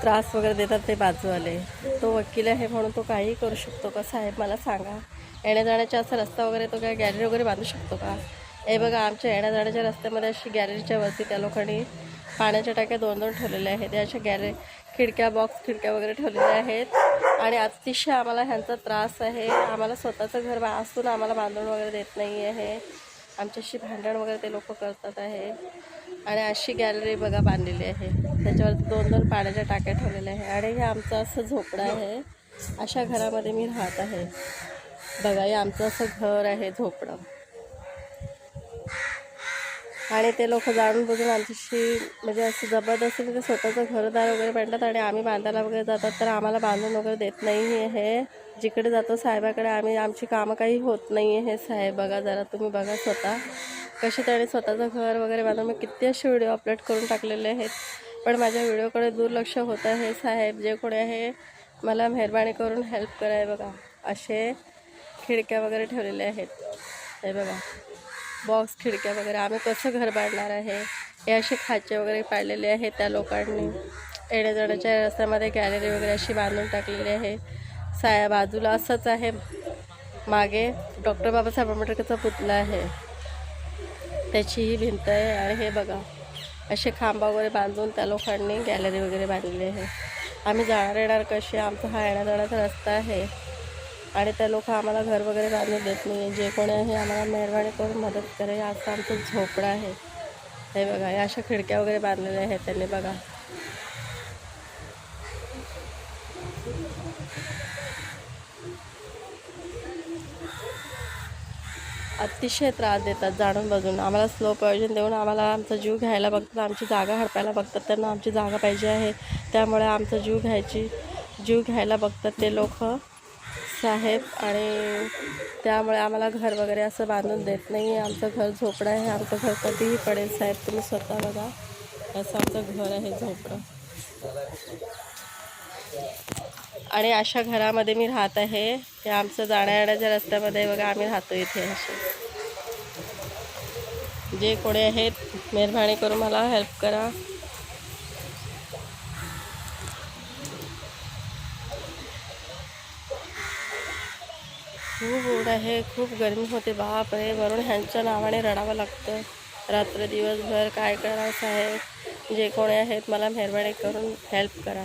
त्रास वगैरे देतात ते बाजूवाले. तो वकील आहे म्हणून तो काहीही करू शकतो का साहेब, मला सांगा. येण्या जाण्याचा असा रस्ता वगैरे तो काय गॅलरी वगैरे बांधू शकतो का? हे बघा, आमच्या येण्या जाण्याच्या रस्त्यामध्ये अशी गॅलरीच्या वरती त्या लोकांनी पाण्याच्या टाक्या 2-2 ठेवलेल्या आहेत. या अशा खिडक्या, बॉक्स खिडक्या वगैरे ठेवलेल्या आहेत. आणि अतिशय आम्हाला ह्यांचा त्रास आहे. आम्हाला स्वतःचं घर असून आम्हाला बांधून वगैरे देत नाही आहे. आमच्याशी भांडण वगैरे ते लोक करतात आहे. आणि अशी गॅलरी बघा बांधलेली आहे, त्याच्यावरती 2-2 पाण्याच्या टाक्या ठेवलेल्या आहे. आणि हे आमचं असं झोपडं आहे. अशा घरामध्ये मी राहत आहे. बघा, हे आमचं असं घर आहे, झोपडं. आणि ते लोक जाणून बुजून आमच्याशी म्हणजे असं जबरदस्ती ते स्वतःचं घरदार वगैरे बांधतात. आणि आम्ही बांधायला वगैरे जातात तर आम्हाला बांधून वगैरे देत नाही आहे. जिकडे जातो साहेबाकडे आमची कामं काही होत नाही आहे. साहेब बघा जरा, तुम्ही बघा स्वतः कसे त्याने स्वतःचं घर वगैरे बांधून. मी किती असे व्हिडिओ अपलोड करून टाकलेले आहेत, पण माझ्या व्हिडिओकडे दुर्लक्ष होत आहे. साहेब जे कोणी आहे, मला मेहरबानी करून हेल्प कराय. बघा, असे खिडक्या वगैरे ठेवलेले आहेत. हे बघा, बॉक्स खिडक्या वगैरे. आम्ही कसं घर बांधणार आहे? हे असे खाचे वगैरे पाडलेले आहेत त्या लोकांनी. येण्या जाण्याच्या रस्त्यामध्ये गॅलरी वगैरे अशी बांधून टाकलेली आहे. बाजूला असंच आहे, मागे डॉक्टर बाबासाहेब आंबेडकरचा पुतळा आहे, त्याची ही भिंत आहे. आणि हे बघा, असे खांबा वगैरे बांधून त्या लोकांनी गॅलरी वगैरे बांधलेली आहे. आम्ही जाणार येणार कसे? आमचा हा येण्या जाण्याचा रस्ता आहे. आणि त्या लोक आम्हाला घर वगैरे बांधून देत नाही. जे कोणी आहे आम्हाला मेहरबानी करून मदत करे. असं आमचं झोपडं आहे. हे बघा, या अशा खिडक्या वगैरे बांधलेल्या आहेत त्यांनी. बघा, अतिशय त्रास देतात जाणून बघून. आम्हाला स्लो पॉयझन देऊन आम्हाला आमचा जीव घ्यायला बघतात. आमची जागा हडपायला बघतात. त्यांना आमची जागा पाहिजे आहे, त्यामुळे आमचा जीव घ्यायला बघतात ते लोक साहेब. आणि त्यामुळे आम्हाला घर वगैरे असं बांधून देत नाही. आमचं घर झोपडं आहे. आमचं घर कधीही पडेल साहेब, तुम्ही स्वतः बघा. असं आमचं घर आहे, झोपडं. आणि अशा घरामध्ये मी राहत आहे. हे आमचं जाण्या येण्याच्या रस्त्यामध्ये बघा, आम्ही राहतो इथे. असे जे कोणी आहेत मेहरबानी करून मला हेल्प करा. खूप ऊन आहे, खूप गरमी होते. बाप रे, वरून ह्यांच्या नावाने रडावं लागतं रात्र दिवसभर. काय करा साहेब, जे कोणी आहेत मला मेहरबानी करून हेल्प करा.